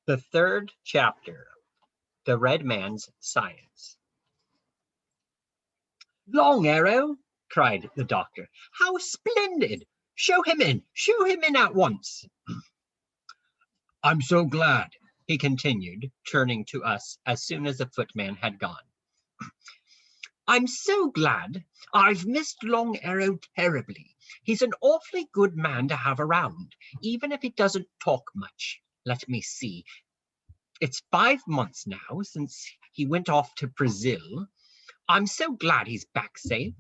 The third chapter, The Red Man's Science. Long Arrow, cried the doctor. How splendid! Show him in! Show him in at once! I'm so glad, he continued, turning to us as soon as the footman had gone. I'm so glad. I've missed Long Arrow terribly. He's an awfully good man to have around, even if he doesn't talk much. Let me see. It's 5 months now since he went off to Brazil. I'm so glad he's back safe.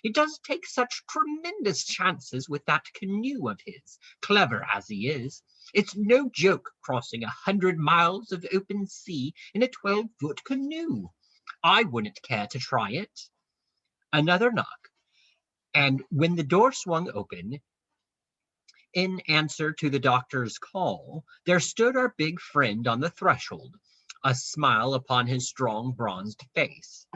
He does take such tremendous chances with that canoe of his, clever as he is. It's no joke crossing 100 miles of open sea in a 12-foot canoe. I wouldn't care to try it. Another knock, and when the door swung open, in answer to the doctor's call, there stood our big friend on the threshold, a smile upon his strong bronzed face.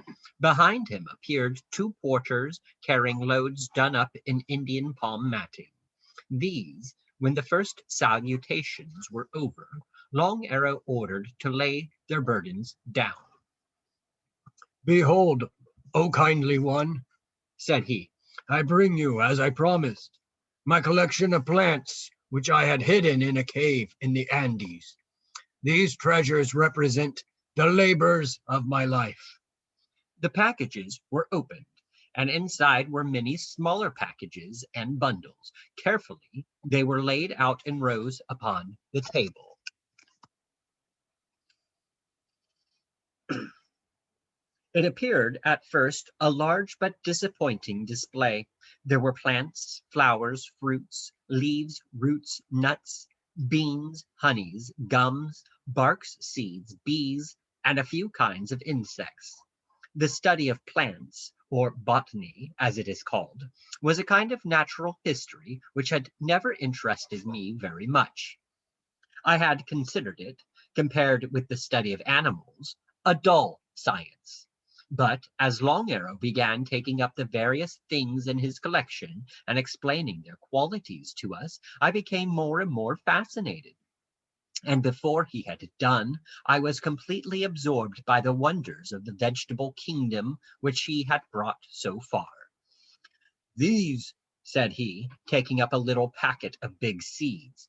Behind him appeared 2 porters carrying loads done up in Indian palm matting. These, when the first salutations were over, Long Arrow ordered to lay their burdens down. Behold, O kindly one, said he, I bring you, as I promised, my collection of plants, which I had hidden in a cave in the Andes. These treasures represent the labors of my life. The packages were opened, and inside were many smaller packages and bundles. Carefully, they were laid out in rows upon the table. It appeared at first a large but disappointing display. There were plants, flowers, fruits, leaves, roots, nuts, beans, honeys, gums, barks, seeds, bees, and a few kinds of insects. The study of plants, or botany, as it is called, was a kind of natural history which had never interested me very much. I had considered it, compared with the study of animals, a dull science. But as Long Arrow began taking up the various things in his collection and explaining their qualities to us, I became more and more fascinated. And before he had done, I was completely absorbed by the wonders of the vegetable kingdom which he had brought so far. These, said he, taking up a little packet of big seeds,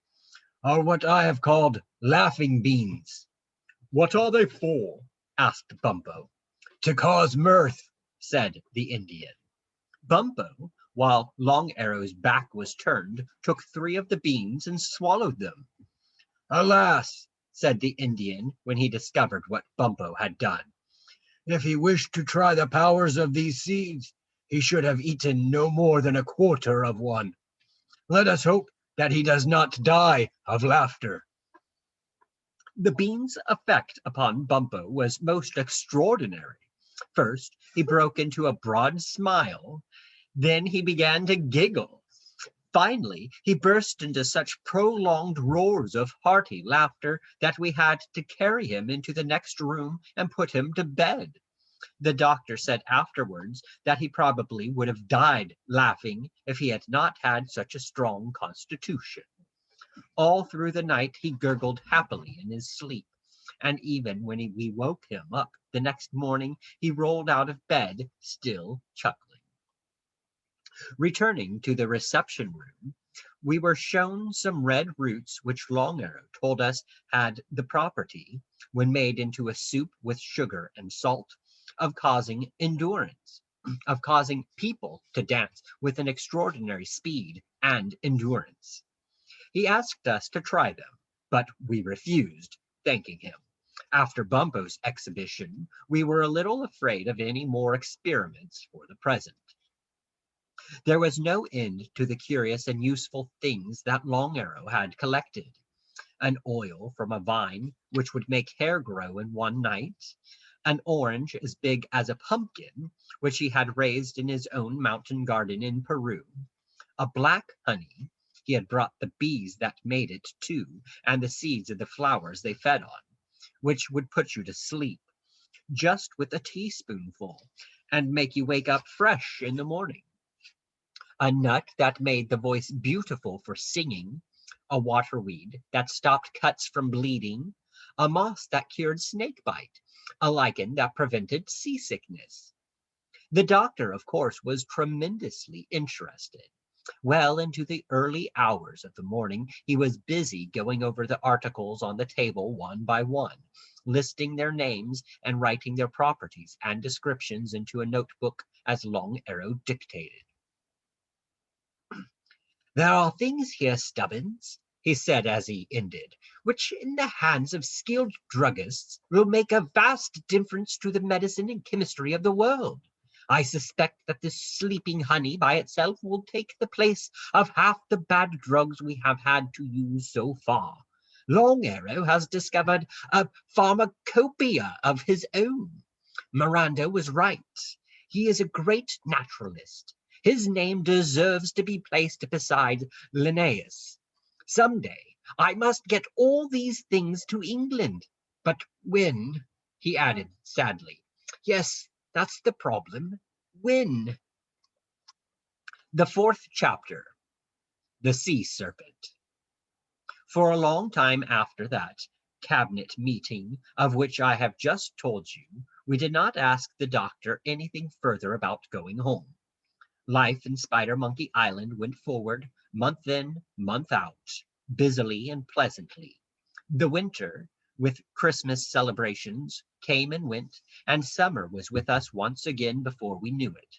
are what I have called laughing beans. What are they for? Asked Bumpo. To cause mirth, said the Indian. Bumpo, while Long Arrow's back was turned, took 3 of the beans and swallowed them. Alas, said the Indian when he discovered what Bumpo had done. If he wished to try the powers of these seeds, he should have eaten no more than a quarter of one. Let us hope that he does not die of laughter. The beans' effect upon Bumpo was most extraordinary. First, he broke into a broad smile. Then he began to giggle. Finally, he burst into such prolonged roars of hearty laughter that we had to carry him into the next room and put him to bed. The doctor said afterwards that he probably would have died laughing if he had not had such a strong constitution. All through the night he gurgled happily in his sleep, and even when we woke him up the next morning, he rolled out of bed, still chuckling. Returning to the reception room, we were shown some red roots which Long Arrow told us had the property, when made into a soup with sugar and salt, of causing endurance, of causing people to dance with an extraordinary speed and endurance. He asked us to try them, but we refused, thanking him. After Bumpo's exhibition, we were a little afraid of any more experiments for the present. There was no end to the curious and useful things that Long Arrow had collected. An oil from a vine which would make hair grow in one night, an orange as big as a pumpkin, which he had raised in his own mountain garden in Peru, a black honey, he had brought the bees that made it too, and the seeds of the flowers they fed on, which would put you to sleep, just with a teaspoonful, and make you wake up fresh in the morning. A nut that made the voice beautiful for singing, a waterweed that stopped cuts from bleeding, a moss that cured snakebite, a lichen that prevented seasickness. The doctor, of course, was tremendously interested. Well into the early hours of the morning, he was busy going over the articles on the table one by one, listing their names and writing their properties and descriptions into a notebook as Long Arrow dictated. "There are things here, Stubbins," he said as he ended, "which in the hands of skilled druggists will make a vast difference to the medicine and chemistry of the world. I suspect that this sleeping honey by itself will take the place of half the bad drugs we have had to use so far. Long Arrow has discovered a pharmacopoeia of his own. Miranda was right. He is a great naturalist. His name deserves to be placed beside Linnaeus. Some day I must get all these things to England. But when?" he added sadly. "Yes, that's the problem. When?" The fourth chapter, The Sea Serpent. For a long time after that cabinet meeting of which I have just told you, we did not ask the doctor anything further about going home. Life in Spider-Monkey Island went forward, month in, month out, busily and pleasantly. The winter, with Christmas celebrations, came and went, and summer was with us once again before we knew it.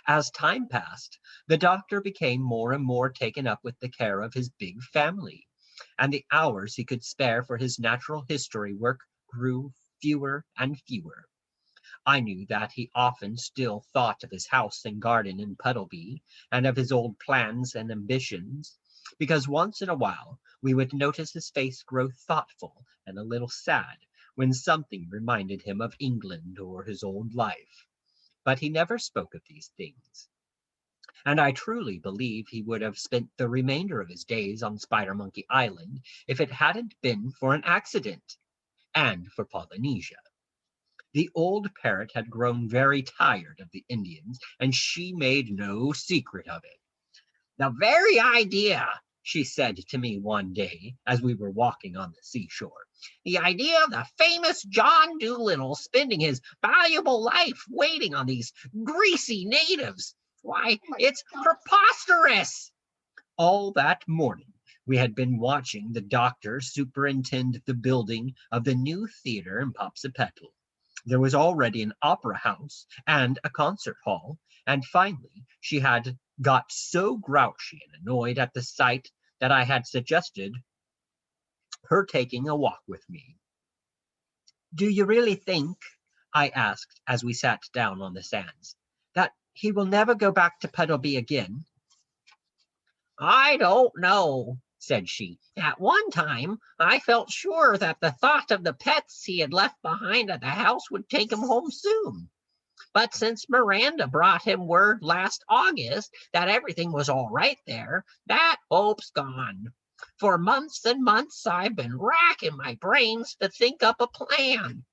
As time passed, the doctor became more and more taken up with the care of his big family, and the hours he could spare for his natural history work grew fewer and fewer. I knew that he often still thought of his house and garden in Puddleby, and of his old plans and ambitions, because once in a while we would notice his face grow thoughtful and a little sad when something reminded him of England or his old life. But he never spoke of these things, and I truly believe he would have spent the remainder of his days on Spider-Monkey Island if it hadn't been for an accident, and for Polynesia. The old parrot had grown very tired of the Indians, and she made no secret of it. "The very idea," she said to me one day as we were walking on the seashore, "the idea of the famous John Dolittle spending his valuable life waiting on these greasy natives. Why, it's preposterous!" All that morning we had been watching the doctor superintend the building of the new theater in Popsipetel. There was already an opera house and a concert hall, and finally she had got so grouchy and annoyed at the sight that I had suggested her taking a walk with me. "Do you really think," I asked as we sat down on the sands, "that he will never go back to Puddleby again?" "I don't know," said she. "At one time I felt sure that the thought of the pets he had left behind at the house would take him home soon. But since Miranda brought him word last August that everything was all right there, that hope's gone. For months and months I've been racking my brains to think up a plan.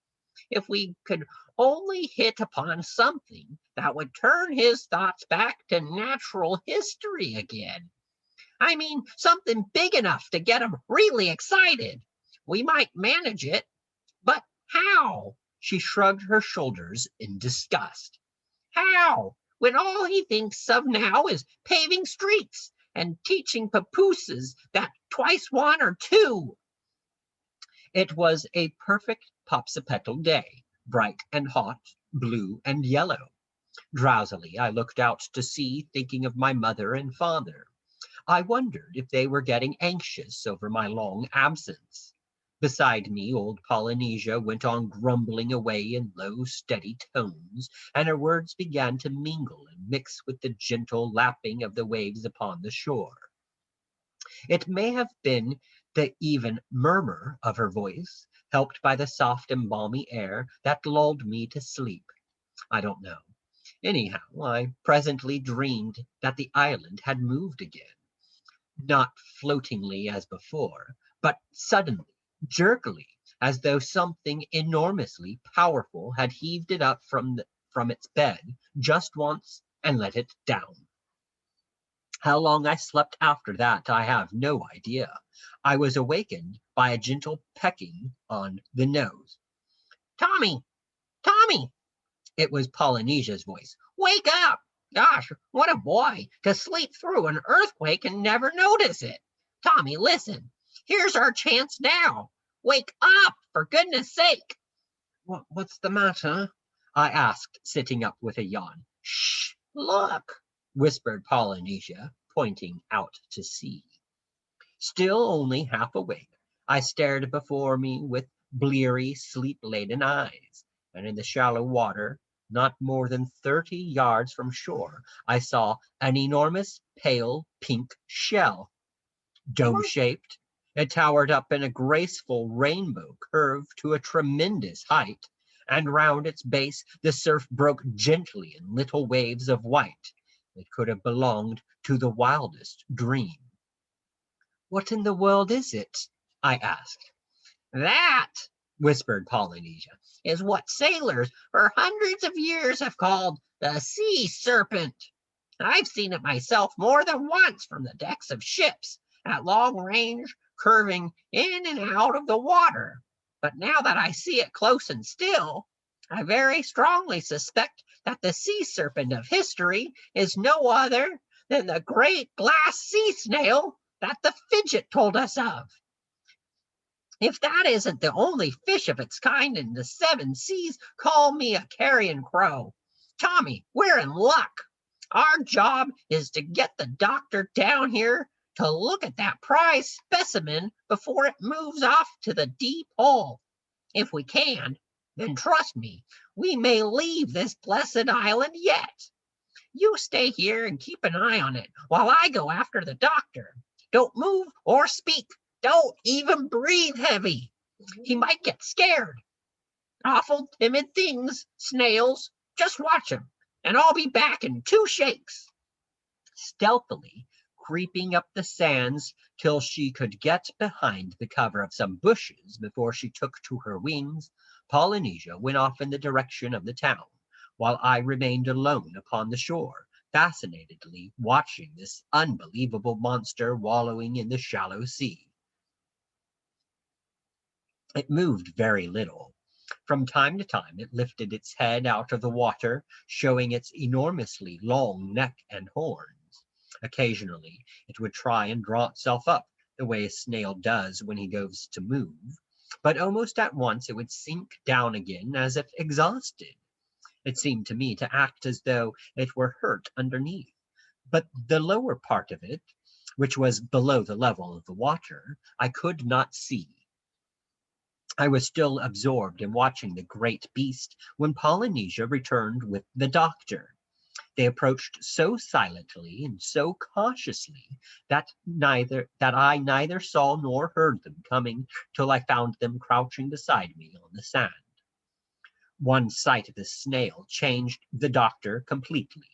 If we could only hit upon something that would turn his thoughts back to natural history again. I mean, something big enough to get him really excited. We might manage it, but how?" She shrugged her shoulders in disgust. "How, when all he thinks of now is paving streets and teaching papooses that twice one are two?" It was a perfect Popsipetel day, bright and hot, blue and yellow. Drowsily I looked out to sea, thinking of my mother and father. I wondered if they were getting anxious over my long absence. Beside me, old Polynesia went on grumbling away in low, steady tones, and her words began to mingle and mix with the gentle lapping of the waves upon the shore. It may have been the even murmur of her voice, helped by the soft and balmy air, that lulled me to sleep. I don't know. Anyhow, I presently dreamed that the island had moved again. Not floatingly as before, but suddenly, jerkily, as though something enormously powerful had heaved it up from its bed just once and let it down. How long I slept after that I have no idea. I was awakened by a gentle pecking on the nose. Tommy! Tommy! It was Polynesia's voice. Wake up! Gosh, what a boy to sleep through an earthquake and never notice it. Tommy, listen. Here's our chance now. Wake up, for goodness sake. What's the matter? I asked, sitting up with a yawn. Shh, look, whispered Polynesia, pointing out to sea. Still only half awake, I stared before me with bleary, sleep-laden eyes, and in the shallow water, not more than 30 yards from shore, I saw an enormous pale pink shell. Dome-shaped, it towered up in a graceful rainbow curve to a tremendous height, and round its base the surf broke gently in little waves of white. It could have belonged to the wildest dream. What in the world is it? I asked. That, whispered Polynesia, is what sailors for hundreds of years have called the Sea Serpent. I've seen it myself more than once from the decks of ships, at long range, curving in and out of the water. But now that I see it close and still, I very strongly suspect that the sea serpent of history is no other than the great glass sea snail that the Fidget told us of. If that isn't the only fish of its kind in the 7 seas, call me a carrion crow. Tommy, we're in luck. Our job is to get the doctor down here to look at that prize specimen before it moves off to the deep hole. If we can, then trust me, we may leave this blessed island yet. You stay here and keep an eye on it while I go after the doctor. Don't move or speak. Don't even breathe heavy. He might get scared. Awful timid things, snails. Just watch him, and I'll be back in 2 shakes. Stealthily creeping up the sands till she could get behind the cover of some bushes before she took to her wings, Polynesia went off in the direction of the town, while I remained alone upon the shore, fascinatedly watching this unbelievable monster wallowing in the shallow sea. It moved very little. From time to time it lifted its head out of the water, showing its enormously long neck and horns. Occasionally it would try and draw itself up, the way a snail does when he goes to move, but almost at once it would sink down again as if exhausted. It seemed to me to act as though it were hurt underneath, but the lower part of it, which was below the level of the water, I could not see. I was still absorbed in watching the great beast when Polynesia returned with the doctor. They approached so silently and so cautiously that I neither saw nor heard them coming till I found them crouching beside me on the sand. One sight of the snail changed the doctor completely.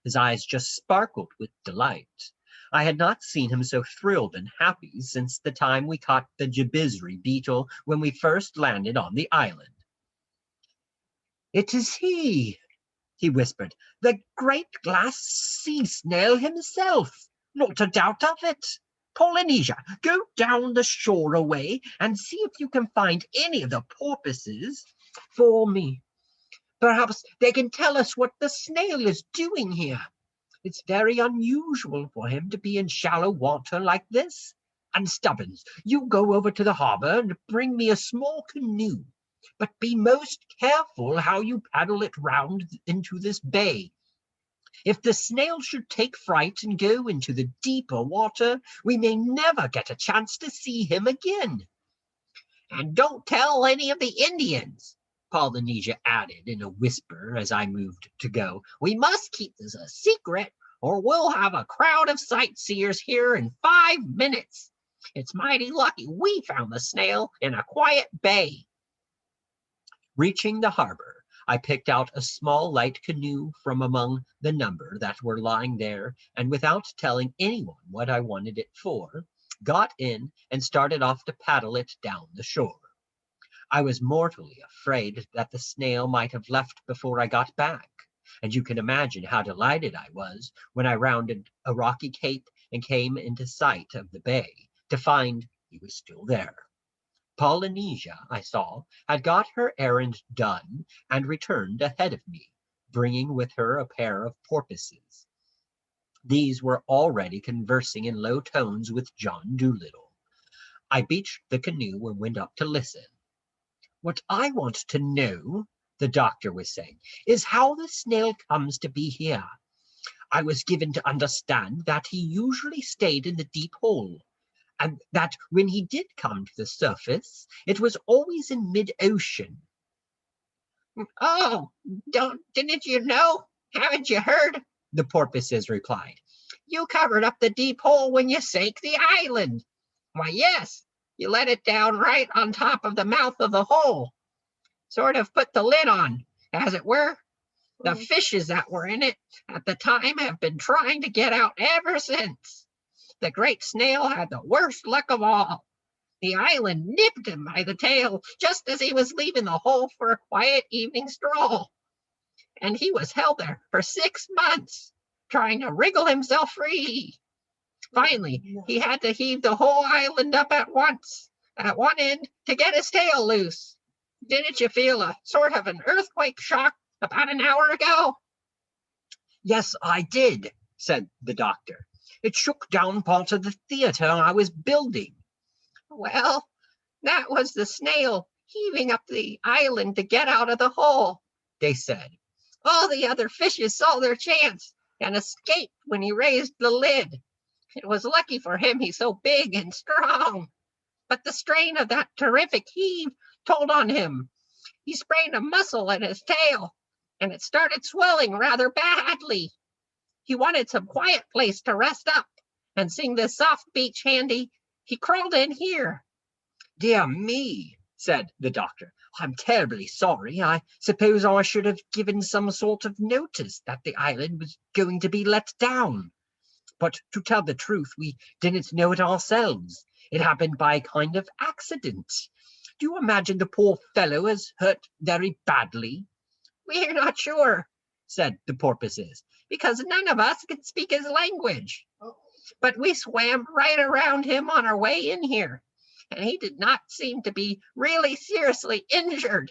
His eyes just sparkled with delight. I had not seen him so thrilled and happy since the time we caught the jabizri beetle when we first landed on the island. It is he whispered, the great glass sea snail himself. Not a doubt of it. Polynesia, go down the shore a way and see if you can find any of the porpoises for me. Perhaps they can tell us what the snail is doing here. It's very unusual for him to be in shallow water like this. And Stubbins, you go over to the harbor and bring me a small canoe. But be most careful how you paddle it round into this bay. If the snail should take fright and go into the deeper water, we may never get a chance to see him again. And don't tell any of the Indians, Polynesia added in a whisper as I moved to go. We must keep this a secret, or we'll have a crowd of sightseers here in 5 minutes. It's mighty lucky we found the snail in a quiet bay. Reaching the harbor, I picked out a small light canoe from among the number that were lying there, and without telling anyone what I wanted it for, got in and started off to paddle it down the shore. I was mortally afraid that the snail might have left before I got back, and you can imagine how delighted I was when I rounded a rocky cape and came into sight of the bay to find he was still there. Polynesia, I saw, had got her errand done and returned ahead of me, bringing with her a pair of porpoises. These were already conversing in low tones with John Dolittle. I beached the canoe and went up to listen. "What I want to know," the doctor was saying, "is how the snail comes to be here. I was given to understand that he usually stayed in the deep hole, and that when he did come to the surface, it was always in mid-ocean." "Oh, didn't you know? Haven't you heard?" the porpoises replied. "You covered up the deep hole when you sank the island." "Why, yes, you let it down right on top of the mouth of the hole. Sort of put the lid on, as it were. The fishes that were in it at the time have been trying to get out ever since. The great snail had the worst luck of all. The island nipped him by the tail just as he was leaving the hole for a quiet evening stroll, and he was held there for 6 months, trying to wriggle himself free. Finally, he had to heave the whole island up at once, at one end, to get his tail loose. Didn't you feel a sort of an earthquake shock about an hour ago?" "Yes, I did," said the doctor. "It shook down part of the theater I was building." "Well, that was the snail heaving up the island to get out of the hole," they said. "All the other fishes saw their chance and escaped when he raised the lid. It was lucky for him he's so big and strong. But the strain of that terrific heave told on him. He sprained a muscle in his tail, and it started swelling rather badly. He wanted some quiet place to rest up, and seeing this soft beach handy, he crawled in here." "Dear me," said the doctor. "I'm terribly sorry. I suppose I should have given some sort of notice that the island was going to be let down. But to tell the truth, we didn't know it ourselves. It happened by a kind of accident. Do you imagine the poor fellow is hurt very badly?" "We're not sure," said the porpoises, "because none of us can speak his language. But we swam right around him on our way in here, and he did not seem to be really seriously injured."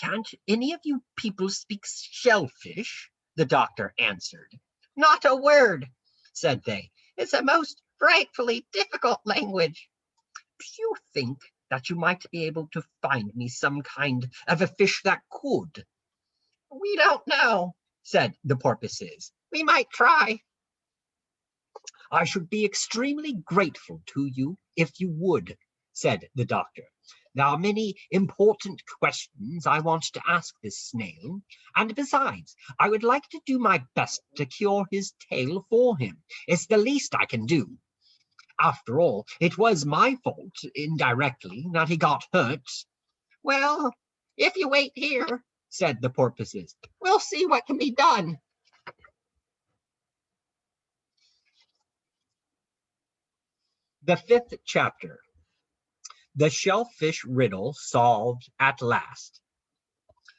"Can't any of you people speak shellfish?" the doctor answered. "Not a word," said they. "It's a most frightfully difficult language." "Do you think that you might be able to find me some kind of a fish that could?" "We don't know," said the porpoises. "We might try." "I should be extremely grateful to you if you would," said the doctor. "There are many important questions I want to ask this snail, and besides, I would like to do my best to cure his tail for him. It's the least I can do. After all, it was my fault, indirectly, that he got hurt." "Well, if you wait here," said the porpoises, "we'll see what can be done." The 5th chapter. The Shellfish Riddle Solved at Last.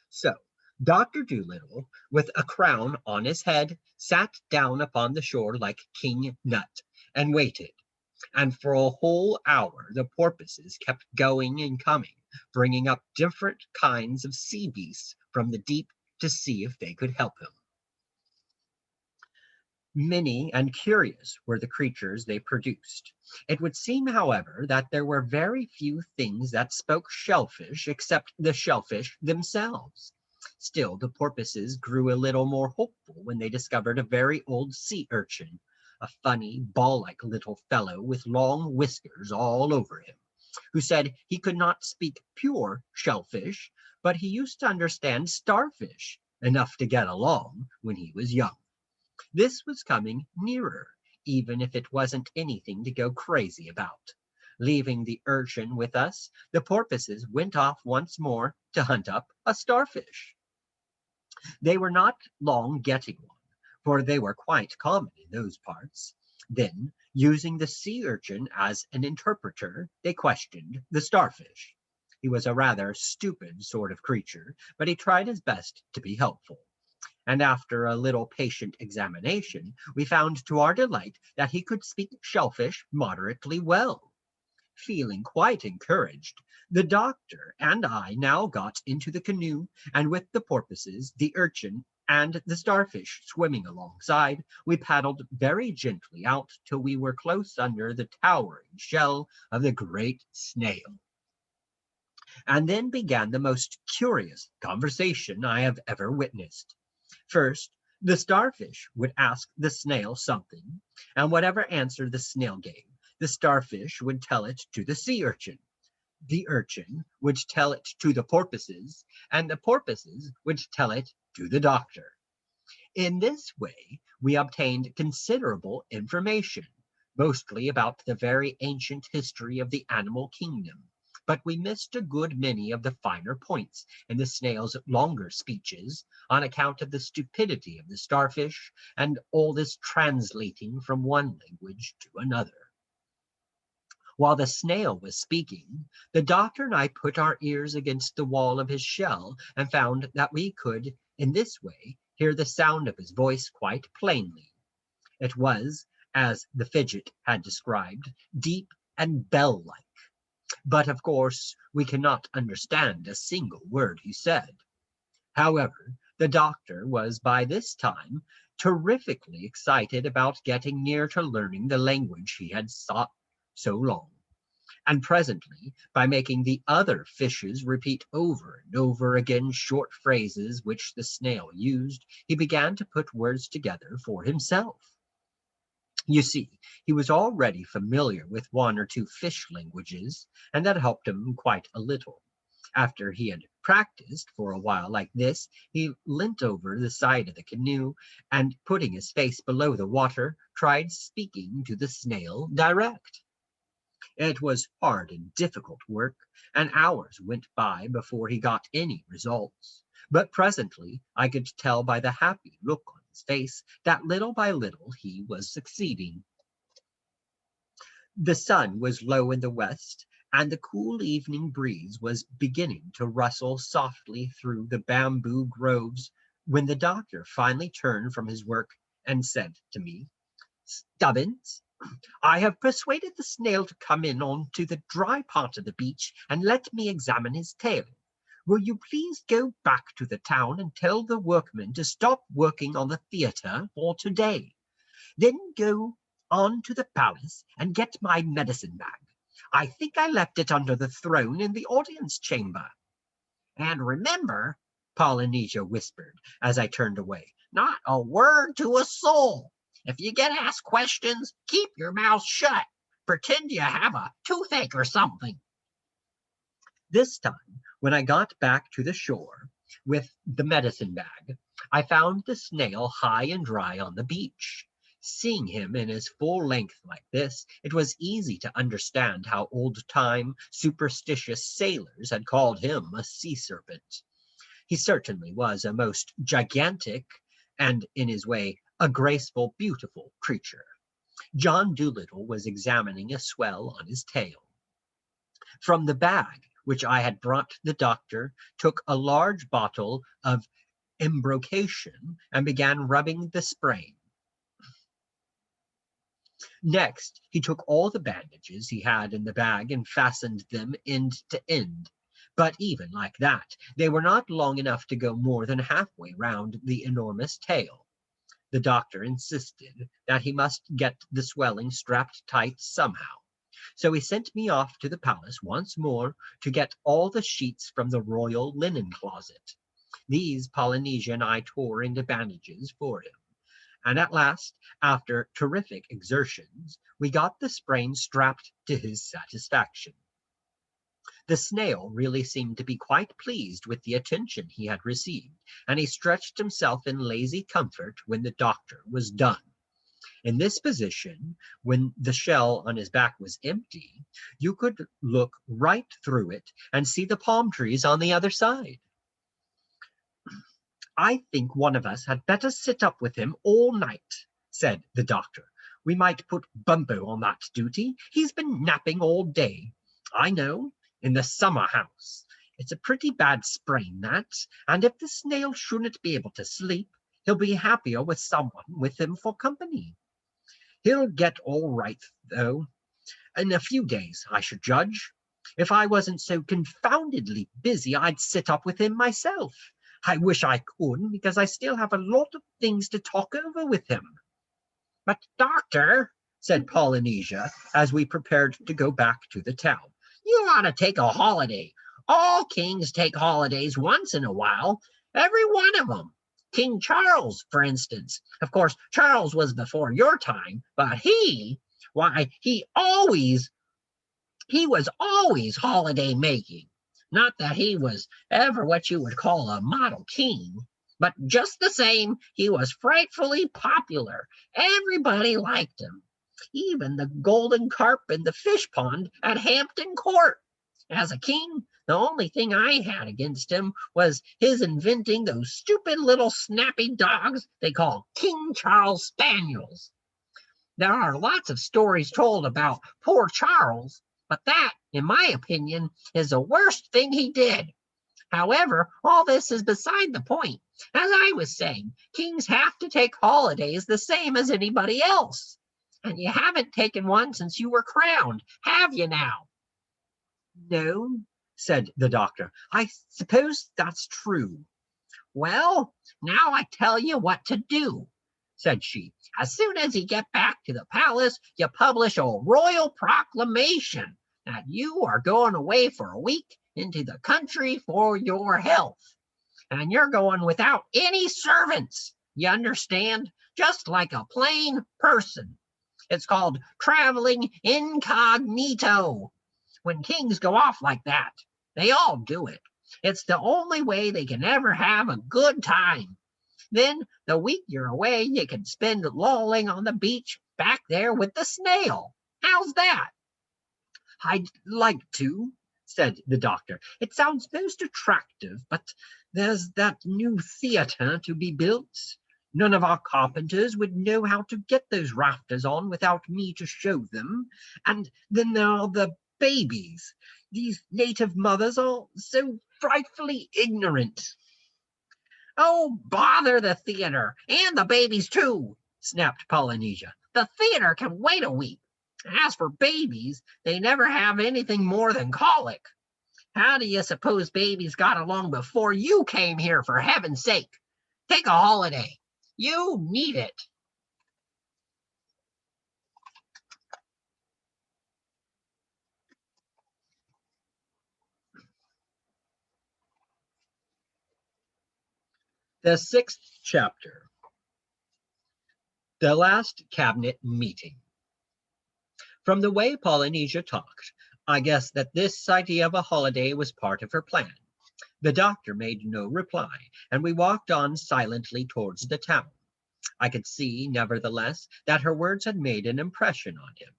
So, Dr. Dolittle, with a crown on his head, sat down upon the shore like King Nut, and waited. And for a whole hour the porpoises kept going and coming, bringing up different kinds of sea beasts from the deep to see if they could help him. Many and curious were the creatures they produced. It would seem, however, that there were very few things that spoke shellfish except the shellfish themselves. Still, the porpoises grew a little more hopeful when they discovered a very old sea urchin, a funny, ball-like little fellow with long whiskers all over him, who said he could not speak pure shellfish, but he used to understand starfish enough to get along when he was young. This was coming nearer, even if it wasn't anything to go crazy about. Leaving the urchin with us, the porpoises went off once more to hunt up a starfish. They were not long getting one, for they were quite common in those parts. Then, using the sea urchin as an interpreter, they questioned the starfish. He was a rather stupid sort of creature, but he tried his best to be helpful. And after a little patient examination, we found to our delight that he could speak shellfish moderately well. Feeling quite encouraged, the doctor and I now got into the canoe, and with the porpoises, the urchin, and the starfish swimming alongside, we paddled very gently out till we were close under the towering shell of the great snail. And then began the most curious conversation I have ever witnessed. First, the starfish would ask the snail something, and whatever answer the snail gave, the starfish would tell it to the sea urchin. The urchin would tell it to the porpoises, and the porpoises would tell it to the doctor. In this way, we obtained considerable information, mostly about the very ancient history of the animal kingdom, but we missed a good many of the finer points in the snail's longer speeches on account of the stupidity of the starfish and all this translating from one language to another. While the snail was speaking, the doctor and I put our ears against the wall of his shell and found that we could, in this way, hear the sound of his voice quite plainly. It was, as the fidget had described, deep and bell-like. But of course, we cannot understand a single word he said. However, the doctor was by this time terrifically excited about getting near to learning the language he had sought so long. And presently, by making the other fishes repeat over and over again short phrases which the snail used, he began to put words together for himself. You see, he was already familiar with one or two fish languages, and that helped him quite a little. After he had practiced for a while like this, he leant over the side of the canoe, and putting his face below the water, tried speaking to the snail direct. It was hard and difficult work, and hours went by before he got any results. But presently I could tell by the happy look on his face that little by little he was succeeding. The sun was low in the west, and the cool evening breeze was beginning to rustle softly through the bamboo groves, when the doctor finally turned from his work and said to me, "Stubbins, I have persuaded the snail to come in on to the dry part of the beach and let me examine his tail. Will you please go back to the town and tell the workmen to stop working on the theatre for today? Then go on to the palace and get my medicine bag. I think I left it under the throne in the audience chamber. And remember," Polynesia whispered as I turned away, "not a word to a soul. If you get asked questions, keep your mouth shut. Pretend you have a toothache or something." This time, when I got back to the shore with the medicine bag, I found the snail high and dry on the beach. Seeing him in his full length like this, it was easy to understand how old-time, superstitious sailors had called him a sea serpent. He certainly was a most gigantic and, in his way, a graceful, beautiful creature. John Dolittle was examining a swell on his tail. From the bag which I had brought the doctor took a large bottle of embrocation and began rubbing the sprain. Next, he took all the bandages he had in the bag and fastened them end to end. But even like that, they were not long enough to go more than halfway round the enormous tail. The doctor insisted that he must get the swelling strapped tight somehow. So he sent me off to the palace once more to get all the sheets from the royal linen closet. These Polynesia and I tore into bandages for him. And at last, after terrific exertions, we got the sprain strapped to his satisfaction. The snail really seemed to be quite pleased with the attention he had received, and he stretched himself in lazy comfort when the doctor was done. In this position, when the shell on his back was empty, you could look right through it and see the palm trees on the other side. "I think one of us had better sit up with him all night," said the doctor. "We might put Bumpo on that duty. He's been napping all day. I know, in the summer house. It's a pretty bad sprain, that, and if the snail shouldn't be able to sleep, he'll be happier with someone with him for company. He'll get all right, though. In a few days, I should judge. If I wasn't so confoundedly busy, I'd sit up with him myself. I wish I could, because I still have a lot of things to talk over with him. But, Doctor, said Polynesia, as we prepared to go back to the town, you ought to take a holiday. All kings take holidays once in a while, every one of them. King Charles, for instance. Of course, Charles was before your time, but why, he was always holiday making. Not that he was ever what you would call a model king, but just the same, he was frightfully popular. Everybody liked him. Even the golden carp in the fish pond at Hampton Court. As a king, the only thing I had against him was his inventing those stupid little snappy dogs they call King Charles Spaniels. There are lots of stories told about poor Charles, but that, in my opinion, is the worst thing he did. However, all this is beside the point. As I was saying, kings have to take holidays the same as anybody else. And you haven't taken one since you were crowned, have you now? No, said the doctor. I suppose that's true. Well, now I tell you what to do, said she. As soon as you get back to the palace, you publish a royal proclamation that you are going away for a week into the country for your health. And you're going without any servants, you understand? Just like a plain person. It's called traveling incognito. When kings go off like that, they all do it. It's the only way they can ever have a good time. Then the week you're away, you can spend lolling on the beach back there with the snail. How's that? I'd like to, said the doctor. It sounds most attractive, but there's that new theatre to be built. None of our carpenters would know how to get those rafters on without me to show them. And then there are the babies. These native mothers are so frightfully ignorant. Oh, bother the theatre, and the babies too, snapped Polynesia. The theatre can wait a week. As for babies, they never have anything more than colic. How do you suppose babies got along before you came here, for heaven's sake? Take a holiday. You need it. The 6th chapter. The last cabinet meeting. From the way Polynesia talked, I guessed that this idea of a holiday was part of her plan. The doctor made no reply, and we walked on silently towards the town. I could see, nevertheless, that her words had made an impression on him.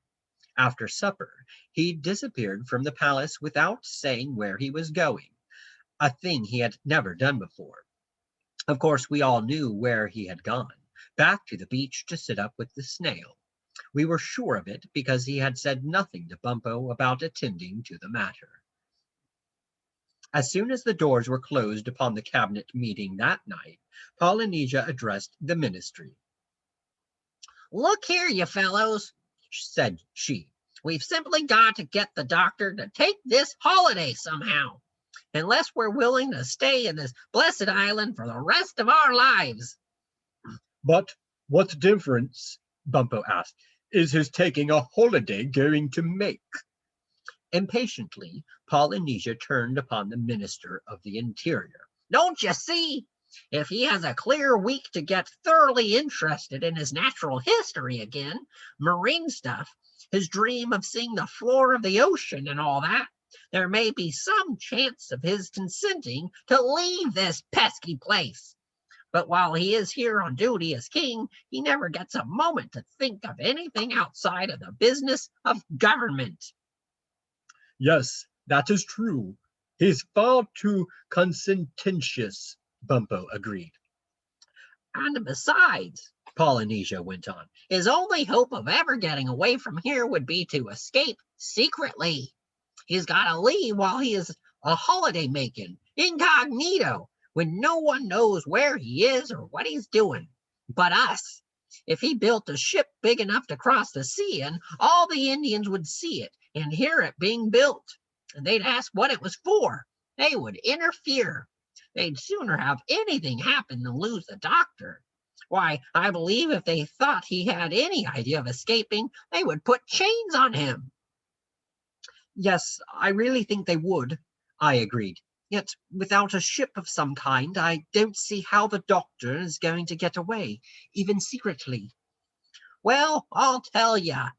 After supper, he disappeared from the palace without saying where he was going, a thing he had never done before. Of course, we all knew where he had gone, back to the beach to sit up with the snail. We were sure of it because he had said nothing to Bumpo about attending to the matter. As soon as the doors were closed upon the cabinet meeting that night, Polynesia addressed the ministry. Look here, you fellows, said she. We've simply got to get the doctor to take this holiday somehow, unless we're willing to stay in this blessed island for the rest of our lives. But what difference, Bumpo asked, is his taking a holiday going to make? Impatiently, Polynesia turned upon the Minister of the Interior. Don't you see? If he has a clear week to get thoroughly interested in his natural history again, marine stuff, his dream of seeing the floor of the ocean and all that, there may be some chance of his consenting to leave this pesky place. But while he is here on duty as king, he never gets a moment to think of anything outside of the business of government. Yes, that is true. He's far too conscientious, Bumpo agreed. And besides, Polynesia went on, his only hope of ever getting away from here would be to escape secretly. He's got to leave while he is a holiday making, incognito, when no one knows where he is or what he's doing but us. If he built a ship big enough to cross the sea in, all the Indians would see it and hear it being built, and they'd ask what it was for. They would interfere. They'd sooner have anything happen than lose the doctor. Why, I believe if they thought he had any idea of escaping, they would put chains on him. Yes, I really think they would, I agreed. Yet, without a ship of some kind, I don't see how the doctor is going to get away, even secretly. Well, I'll tell ya,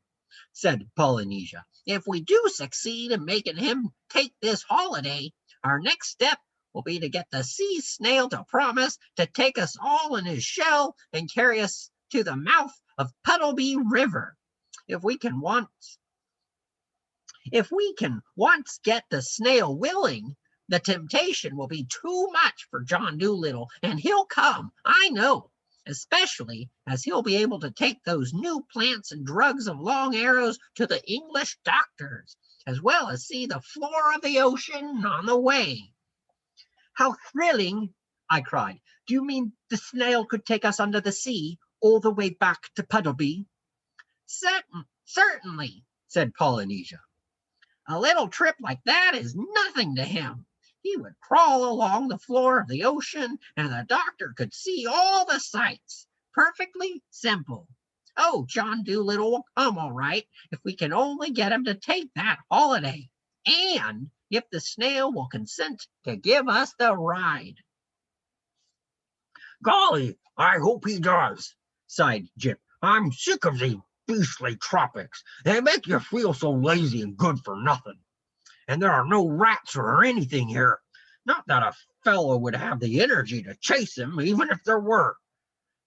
said Polynesia. If we do succeed in making him take this holiday, our next step will be to get the sea snail to promise to take us all in his shell and carry us to the mouth of Puddleby River. If we can once get the snail willing, the temptation will be too much for John Dolittle, and he'll come, I know, especially as he'll be able to take those new plants and drugs of Long Arrow's to the English doctors, as well as see the floor of the ocean on the way. How thrilling, I cried. Do you mean the snail could take us under the sea all the way back to Puddleby? Certainly, said Polynesia. A little trip like that is nothing to him. He would crawl along the floor of the ocean, and the doctor could see all the sights. Perfectly simple. Oh, John Dolittle will come all right if we can only get him to take that holiday, and if the snail will consent to give us the ride. Golly, I hope he does, sighed Jip. I'm sick of these beastly tropics. They make you feel so lazy and good for nothing. And there are no rats or anything here. Not that a fellow would have the energy to chase them, even if there were.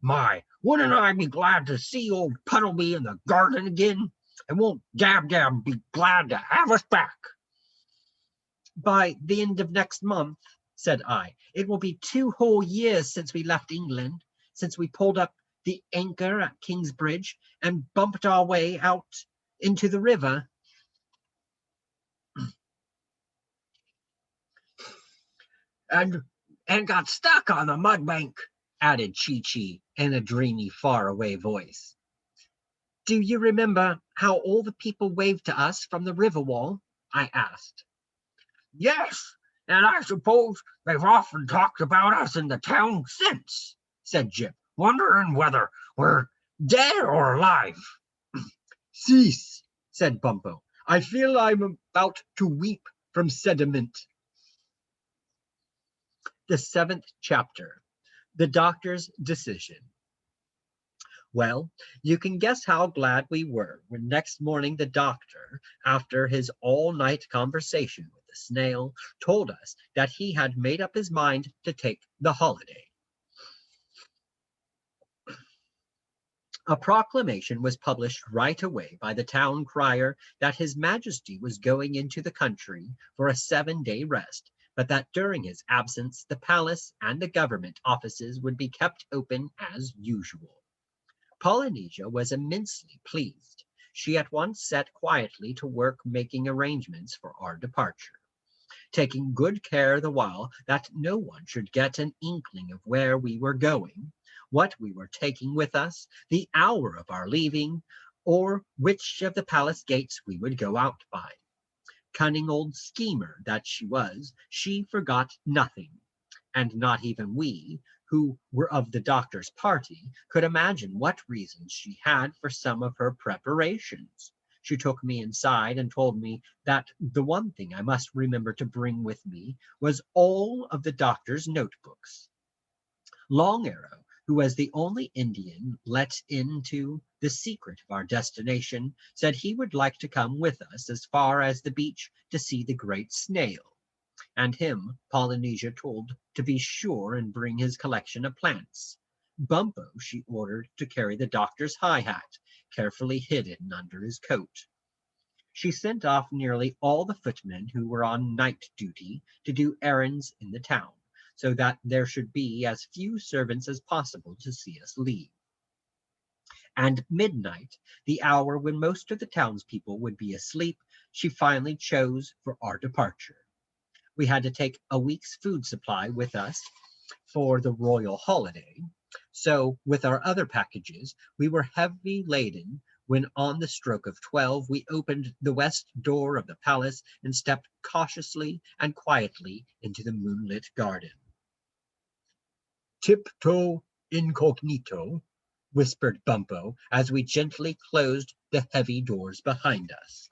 My, wouldn't I be glad to see old Puddleby in the garden again? And won't Dab Dab be glad to have us back? By the end of next month, said I, it will be 2 whole years since we left England, since we pulled up the anchor at Kingsbridge and bumped our way out into the river. And got stuck on the mudbank, added Chi-Chi in a dreamy, faraway voice. Do you remember how all the people waved to us from the river wall? I asked. Yes, and I suppose they've often talked about us in the town since, said Jip, wondering whether we're dead or alive. Cease, said Bumpo. I feel I'm about to weep from sentiment. The 7th chapter, The Doctor's Decision. Well, you can guess how glad we were when next morning the doctor, after his all-night conversation with the snail, told us that he had made up his mind to take the holiday. A proclamation was published right away by the town crier that His Majesty was going into the country for a 7-day rest, but that during his absence the palace and the government offices would be kept open as usual. Polynesia was immensely pleased. She at once set quietly to work making arrangements for our departure, taking good care the while that no one should get an inkling of where we were going, what we were taking with us, the hour of our leaving, or which of the palace gates we would go out by. Cunning old schemer that she was, she forgot nothing, and not even we, who were of the doctor's party, could imagine what reasons she had for some of her preparations. She took me inside and told me that the one thing I must remember to bring with me was all of the doctor's notebooks. Long Arrow, who was the only Indian let into the secret of our destination, said he would like to come with us as far as the beach to see the great snail, and him Polynesia told to be sure and bring his collection of plants. Bumpo she ordered to carry the doctor's high hat, carefully hidden under his coat. She sent off nearly all the footmen who were on night duty to do errands in the town, so that there should be as few servants as possible to see us leave. And midnight, the hour when most of the townspeople would be asleep, she finally chose for our departure. We had to take a week's food supply with us for the royal holiday, So, with our other packages, we were heavy laden when on the stroke of 12 we opened the west door of the palace and stepped cautiously and quietly into the moonlit garden. Tiptoe incognito, whispered Bumpo as we gently closed the heavy doors behind us.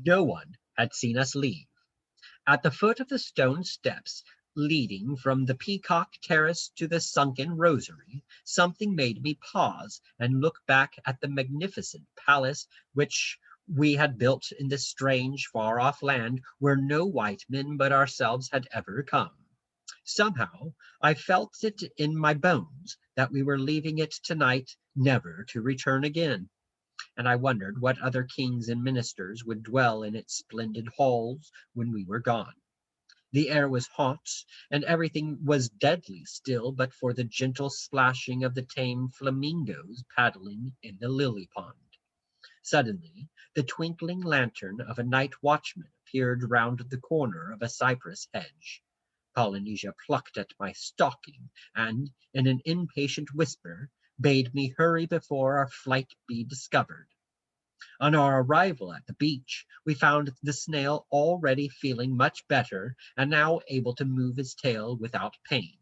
No one had seen us leave. At the foot of the stone steps leading from the Peacock Terrace to the sunken rosary, something made me pause and look back at the magnificent palace which we had built in this strange, far-off land where no white men but ourselves had ever come. Somehow I felt it in my bones that we were leaving it tonight, never to return again. And I wondered what other kings and ministers would dwell in its splendid halls when we were gone. The air was hot, and everything was deadly still but for the gentle splashing of the tame flamingos paddling in the lily pond. Suddenly, the twinkling lantern of a night watchman appeared round the corner of a cypress hedge. Polynesia plucked at my stocking, and, in an impatient whisper, bade me hurry before our flight be discovered. On our arrival at the beach, we found the snail already feeling much better and now able to move his tail without pain.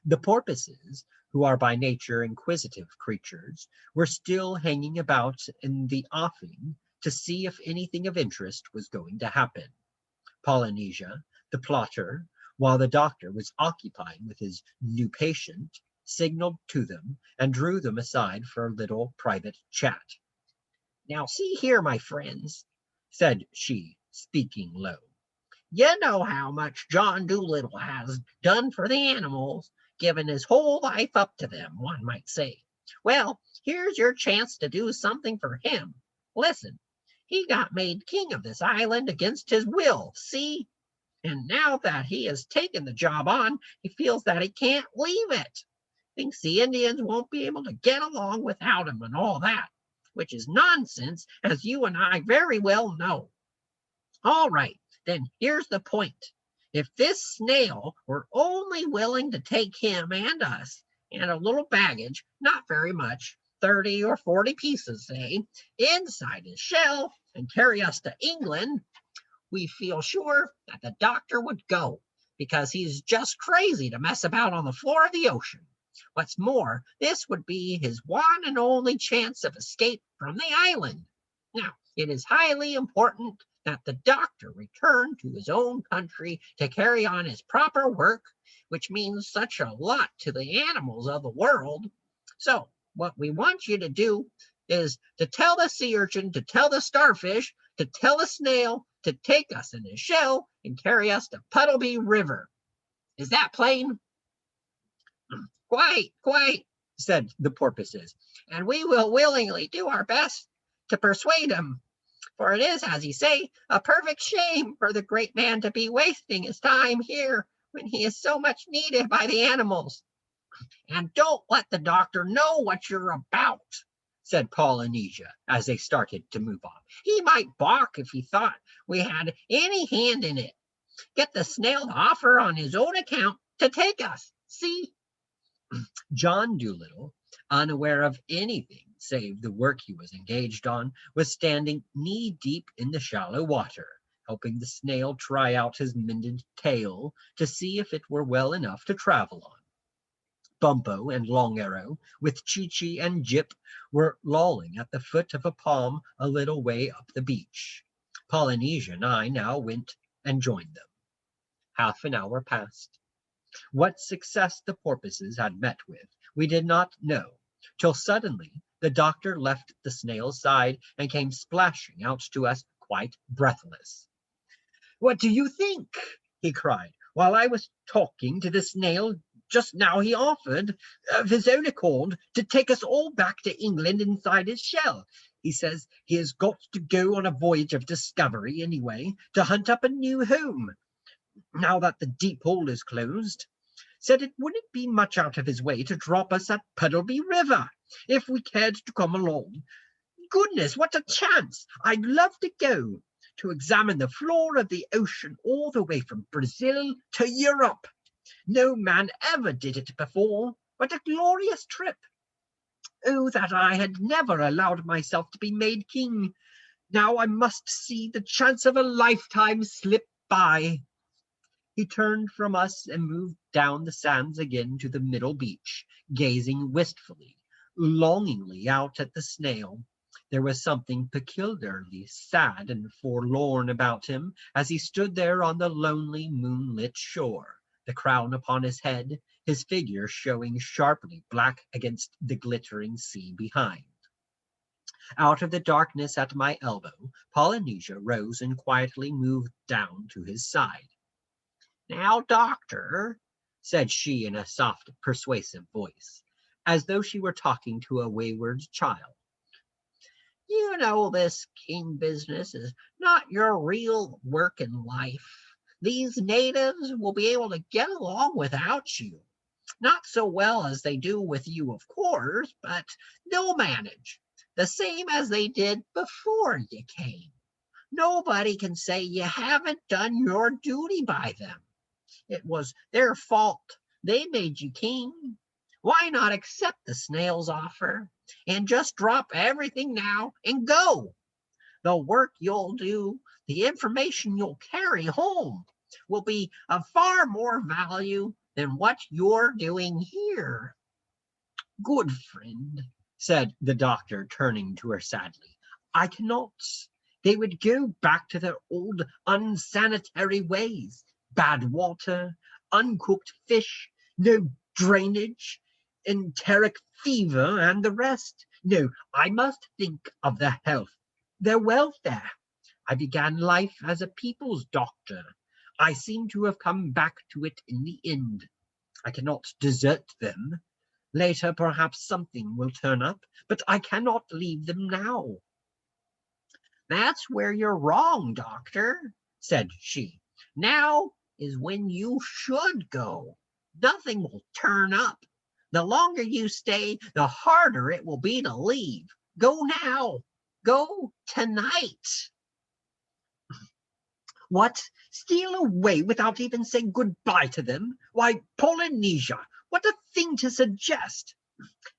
The porpoises, who are by nature inquisitive creatures, were still hanging about in the offing to see if anything of interest was going to happen. Polynesia, the plotter, while the doctor was occupied with his new patient, signaled to them and drew them aside for a little private chat. "Now see here, my friends," said she, speaking low. "You know how much John Dolittle has done for the animals, given his whole life up to them, one might say. Well, here's your chance to do something for him. Listen, he got made king of this island against his will, see? And now that he has taken the job on, he feels that he can't leave it. Thinks the Indians won't be able to get along without him and all that, which is nonsense, as you and I very well know. All right, then here's the point. If this snail were only willing to take him and us and a little baggage, not very much, 30 or 40 pieces, say, inside his shell and carry us to England, we feel sure that the doctor would go, because he's just crazy to mess about on the floor of the ocean. What's more, this would be his one and only chance of escape from the island. Now, it is highly important that the doctor return to his own country to carry on his proper work, which means such a lot to the animals of the world. So, what we want you to do is to tell the sea urchin, to tell the starfish, to tell the snail to take us in his shell and carry us to Puddleby River. Is that plain?" "Quite," said the porpoises, "and we will willingly do our best to persuade him, for it is, as you say, a perfect shame for the great man to be wasting his time here when he is so much needed by the animals. And don't let the doctor know what you're about," said Polynesia as they started to move on. "He might balk if he thought we had any hand in it. Get the snail to offer on his own account to take us. See?" John Dolittle, unaware of anything save the work he was engaged on, was standing knee-deep in the shallow water, helping the snail try out his mended tail to see if it were well enough to travel on. Bumpo and Long Arrow, with Chee-Chee and Jip, were lolling at the foot of a palm a little way up the beach. Polynesia and I now went and joined them. Half an hour passed. What success the porpoises had met with, we did not know, till suddenly the doctor left the snail's side and came splashing out to us quite breathless. "What do you think?" he cried. "While I was talking to the snail just now, he offered, of his own accord, to take us all back to England inside his shell. He says he has got to go on a voyage of discovery anyway, to hunt up a new home, now that the deep hole is closed. Said it wouldn't be much out of his way to drop us at Puddleby River, if we cared to come along. goodness, what a chance! I'd love to go to examine the floor of the ocean all the way from Brazil to Europe. No man ever did it before. What a glorious trip! Oh, that I had never allowed myself to be made king. Now I must see the chance of a lifetime slip by. He turned from us and moved down the sands again to the middle beach, gazing wistfully, longingly out at the snail. There was something peculiarly sad and forlorn about him as he stood there on the lonely moonlit shore, the crown upon his head, his figure showing sharply black against the glittering sea behind. Out of the darkness at my elbow, Polynesia rose and quietly moved down to his side. "Now, doctor," said she in a soft, persuasive voice, as though she were talking to a wayward child, "you know this king business is not your real work in life. These natives will be able to get along without you. Not so well as they do with you, of course, but they'll manage, the same as they did before you came. Nobody can say you haven't done your duty by them. It was their fault. They made you king. Why not accept the snail's offer and just drop everything now and go? The work you'll do, the information you'll carry home, will be of far more value than what you're doing here." "Good friend," said the doctor, turning to her sadly, "I cannot. They would go back to their old unsanitary ways. Bad water, uncooked fish, no drainage, enteric fever, and the rest. No, I must think of their health, their welfare. I began life as a people's doctor. I seem to have come back to it in the end. I cannot desert them. Later, perhaps something will turn up, but I cannot leave them now." "That's where you're wrong, doctor," said she. "Now is when you should go. Nothing will turn up. The longer you stay, the harder it will be to leave. Go now. Go tonight." "What? Steal away without even saying goodbye to them? Why, Polynesia, what a thing to suggest!"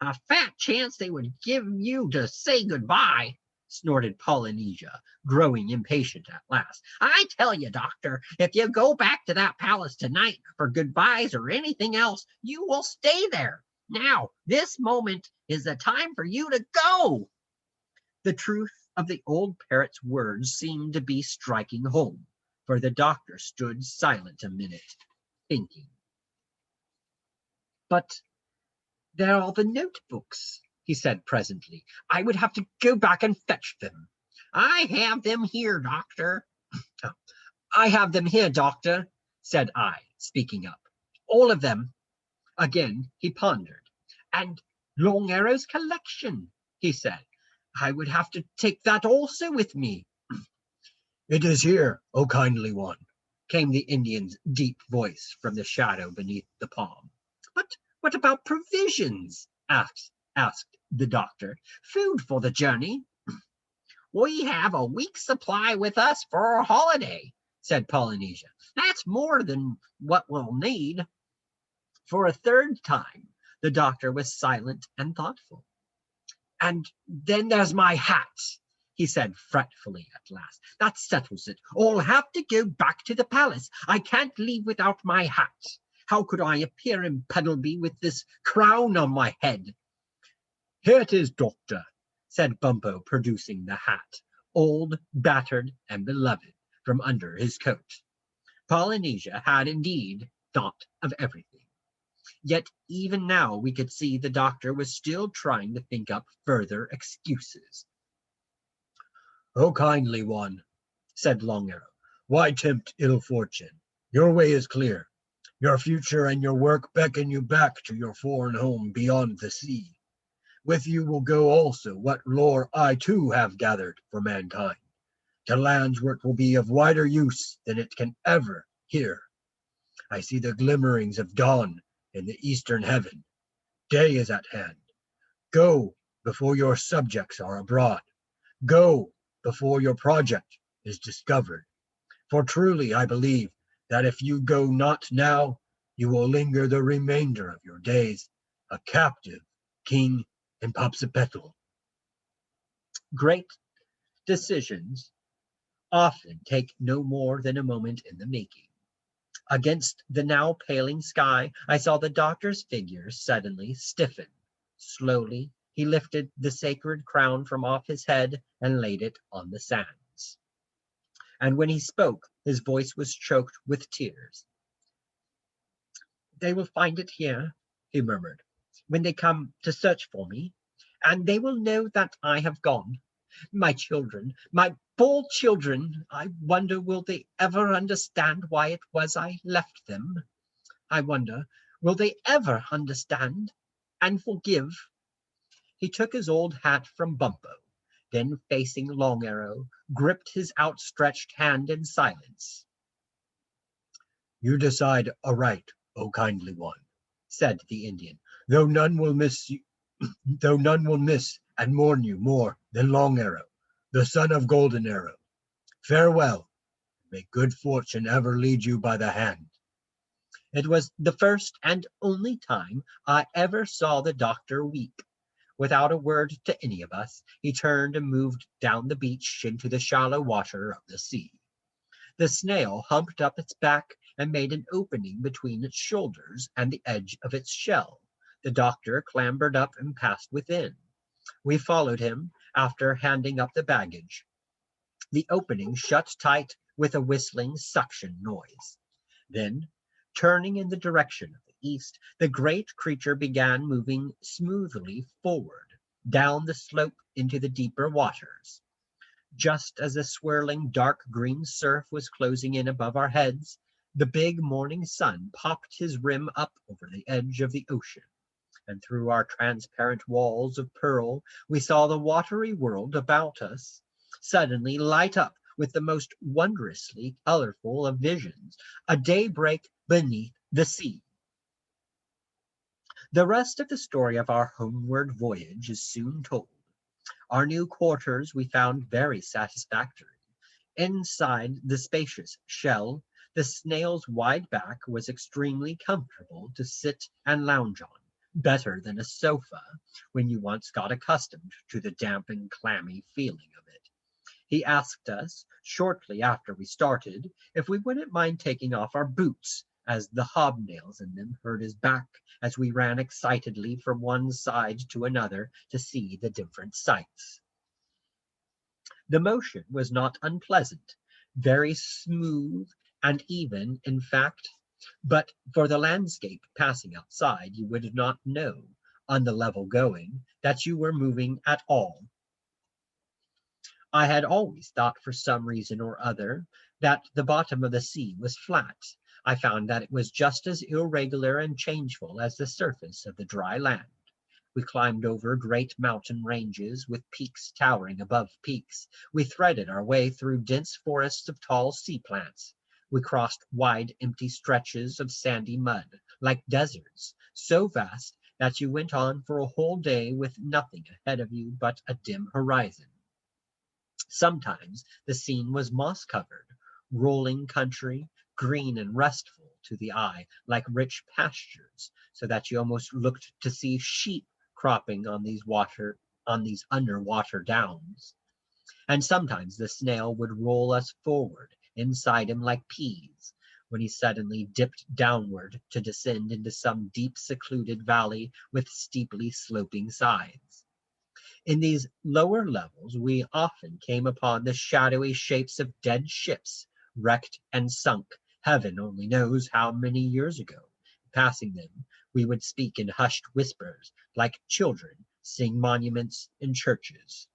"A fat chance they would give you to say goodbye," snorted Polynesia, growing impatient at last. "I tell you, doctor, if you go back to that palace tonight for goodbyes or anything else, you will stay there. Now, this moment is the time for you to go." The truth of the old parrot's words seemed to be striking home, for the doctor stood silent a minute, thinking. "But there are the notebooks," he said presently. "I would have to go back and fetch them." "I have them here, doctor." "I have them here, doctor," said I, speaking up. "All of them." Again he pondered. "And Long Arrow's collection," he said. "I would have to take that also with me." "It is here, O kindly one," came the Indian's deep voice from the shadow beneath the palm. "But what about provisions?" asked the doctor. "Food for the journey?" "We have a week's supply with us for our holiday," said Polynesia. "That's more than what we'll need." For a third time, the doctor was silent and thoughtful. "And then there's my hat," he said fretfully at last. "That settles it. I'll have to go back to the palace. I can't leave without my hat. How could I appear in Puddleby with this crown on my head?" "Here it is, doctor," said Bumpo, producing the hat, old, battered, and beloved, from under his coat. Polynesia had indeed thought of everything. Yet even now we could see the doctor was still trying to think up further excuses. "O kindly one," said Long Arrow, "why tempt ill fortune? Your way is clear. Your future and your work beckon you back to your foreign home beyond the sea. With you will go also what lore I too have gathered for mankind, to lands where it will be of wider use than it can ever here. I see the glimmerings of dawn in the eastern heaven. Day is at hand. Go before your subjects are abroad. Go before your project is discovered. For truly I believe that if you go not now, you will linger the remainder of your days, a captive king in Popsipetel. Great decisions often take no more than a moment in the making. Against the now paling sky, I saw the doctor's figure suddenly stiffen. Slowly, he lifted the sacred crown from off his head and laid it on the sands. And when he spoke, his voice was choked with tears. "They will find it here," he murmured, "when they come to search for me, and they will know that I have gone. My children, my 4 children, I wonder will they ever understand why it was I left them? I wonder, will they ever understand and forgive?" He took his old hat from Bumpo, then facing Long Arrow, gripped his outstretched hand in silence. "You decide aright, O kindly one," said the Indian, though none will miss you, though none will miss and mourn you more than Long Arrow, the son of Golden Arrow. Farewell. May good fortune ever lead you by the hand. It was the first and only time I ever saw the doctor weep. Without a word to any of us, he turned and moved down the beach into the shallow water of the sea. The snail humped up its back and made an opening between its shoulders and the edge of its shell. The doctor clambered up and passed within. We followed him, after handing up the baggage. The opening shut tight with a whistling suction noise. Then, turning in the direction of the east, the great creature began moving smoothly forward, down the slope into the deeper waters. Just as the swirling dark green surf was closing in above our heads, the big morning sun popped his rim up over the edge of the ocean, and through our transparent walls of pearl we saw the watery world about us suddenly light up with the most wondrously colorful of visions, a daybreak beneath the sea. The rest of the story of our homeward voyage is soon told. Our new quarters we found very satisfactory. Inside the spacious shell, the snail's wide back was extremely comfortable to sit and lounge on, better than a sofa when you once got accustomed to the damp and clammy feeling of it. He asked us, shortly after we started, if we wouldn't mind taking off our boots, as the hobnails in them hurt his back as we ran excitedly from one side to another to see the different sights. The motion was not unpleasant, very smooth and even, in fact, but for the landscape passing outside, you would not know, on the level going, that you were moving at all. I had always thought for some reason or other that the bottom of the sea was flat. I found that it was just as irregular and changeful as the surface of the dry land. We climbed over great mountain ranges with peaks towering above peaks. We threaded our way through dense forests of tall sea plants. We crossed wide, empty stretches of sandy mud, like deserts, so vast that you went on for a whole day with nothing ahead of you but a dim horizon. Sometimes the scene was moss-covered, rolling country, green and restful to the eye, like rich pastures, so that you almost looked to see sheep cropping on these underwater downs. And sometimes the snail would roll us forward inside him like peas, when he suddenly dipped downward to descend into some deep secluded valley with steeply sloping sides. In these lower levels we often came upon the shadowy shapes of dead ships, wrecked and sunk, heaven only knows how many years ago. Passing them, we would speak in hushed whispers, like children sing monuments in churches.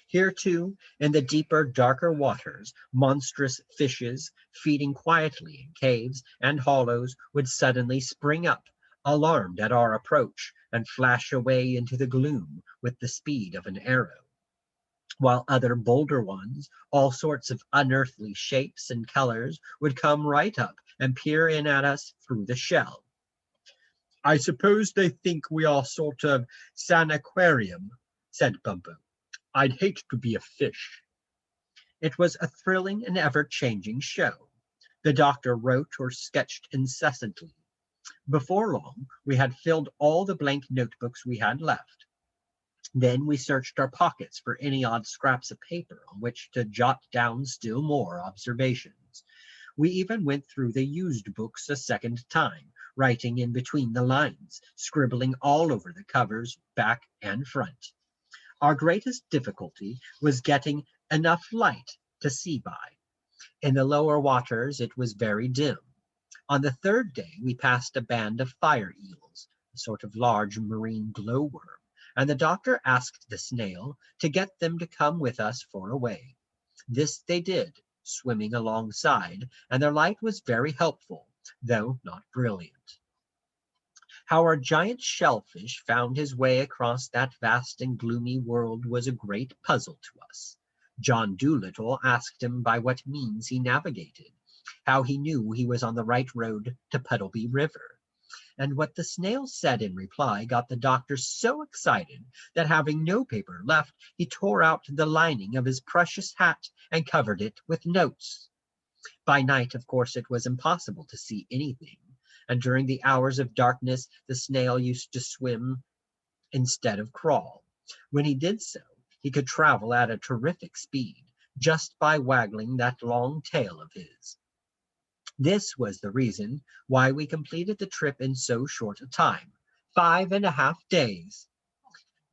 Here, too, in the deeper, darker waters, monstrous fishes, feeding quietly in caves and hollows, would suddenly spring up, alarmed at our approach, and flash away into the gloom with the speed of an arrow. while other bolder ones, all sorts of unearthly shapes and colors, would come right up and peer in at us through the shell. I suppose they think we are sort of sanaquarium, said Bumpo. I'd hate to be a fish. It was a thrilling and ever-changing show. The doctor wrote or sketched incessantly. Before long, we had filled all the blank notebooks we had left. Then we searched our pockets for any odd scraps of paper on which to jot down still more observations. We even went through the used books a second time, writing in between the lines, scribbling all over the covers, back and front. Our greatest difficulty was getting enough light to see by. In the lower waters it was very dim. On the third day we passed a band of fire eels, a sort of large marine glowworm, and the doctor asked the snail to get them to come with us for a way. This they did, swimming alongside, and their light was very helpful, though not brilliant. How our giant shellfish found his way across that vast and gloomy world was a great puzzle to us. John Dolittle asked him by what means he navigated, how he knew he was on the right road to Puddleby River. And what the snail said in reply got the doctor so excited that, having no paper left, he tore out the lining of his precious hat and covered it with notes. By night, of course, it was impossible to see anything, and during the hours of darkness the snail used to swim instead of crawl. When he did so, he could travel at a terrific speed, just by waggling that long tail of his. This was the reason why we completed the trip in so short a time, 5.5 days.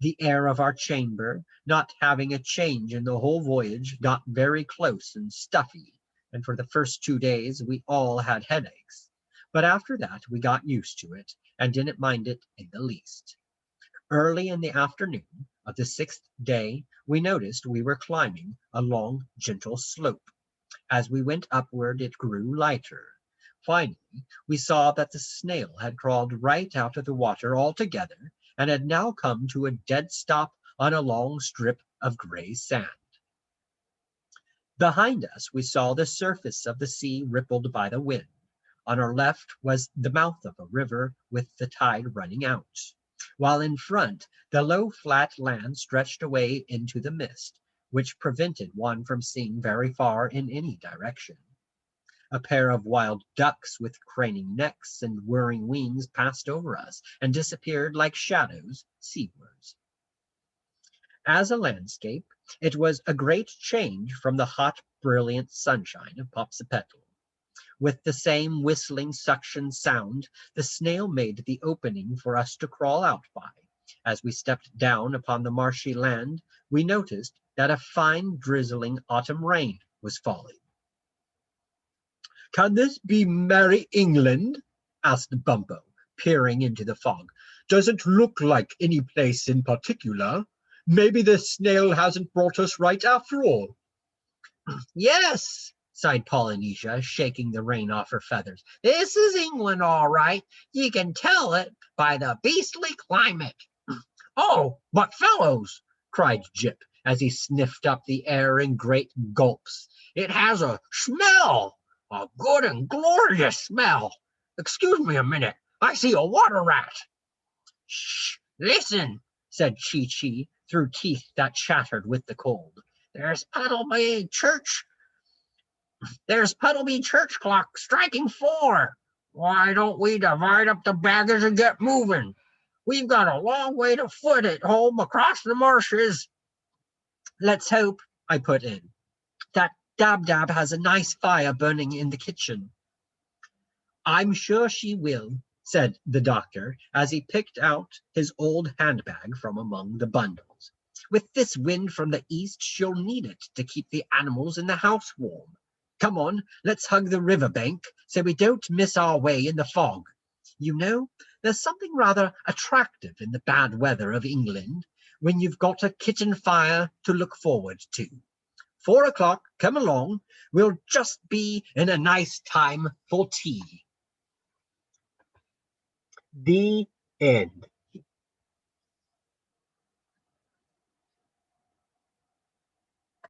The air of our chamber, not having a change in the whole voyage, got very close and stuffy, and for the first 2 days we all had headaches. But after that we got used to it, and didn't mind it in the least. Early in the afternoon of the 6th day, we noticed we were climbing a long, gentle slope. As we went upward, it grew lighter. Finally, we saw that the snail had crawled right out of the water altogether, and had now come to a dead stop on a long strip of gray sand. Behind us, we saw the surface of the sea rippled by the wind. On our left was the mouth of a river with the tide running out, while in front the low flat land stretched away into the mist, which prevented one from seeing very far in any direction. A pair of wild ducks with craning necks and whirring wings passed over us and disappeared like shadows seawards. As a landscape, it was a great change from the hot, brilliant sunshine of Popsipetel. With the same whistling suction sound, the snail made the opening for us to crawl out by. As we stepped down upon the marshy land, we noticed that a fine, drizzling autumn rain was falling. "Can this be Merry England?" asked Bumpo, peering into the fog. "Doesn't look like any place in particular. Maybe the snail hasn't brought us right after all." "Yes," sighed Polynesia, shaking the rain off her feathers. "This is England, all right. You can tell it by the beastly climate." "Oh, but fellows," cried Jip, as he sniffed up the air in great gulps, "it has a smell, a good and glorious smell. Excuse me a minute, I see a water rat." "Shh, listen," said Chee-Chee, through teeth that chattered with the cold. There's Puddleby Church clock striking 4. Why don't we divide up the baggage and get moving? We've got a long way to foot at home across the marshes." "Let's hope," I put in, "that Dab-Dab has a nice fire burning in the kitchen." "I'm sure she will," said the doctor, as he picked out his old handbag from among the bundles. "With this wind from the east, she'll need it to keep the animals in the house warm. Come on, let's hug the river bank so we don't miss our way in the fog. You know, there's something rather attractive in the bad weather of England, when you've got a kitchen fire to look forward to. 4 o'clock, come along. We'll just be in a nice time for tea." The end.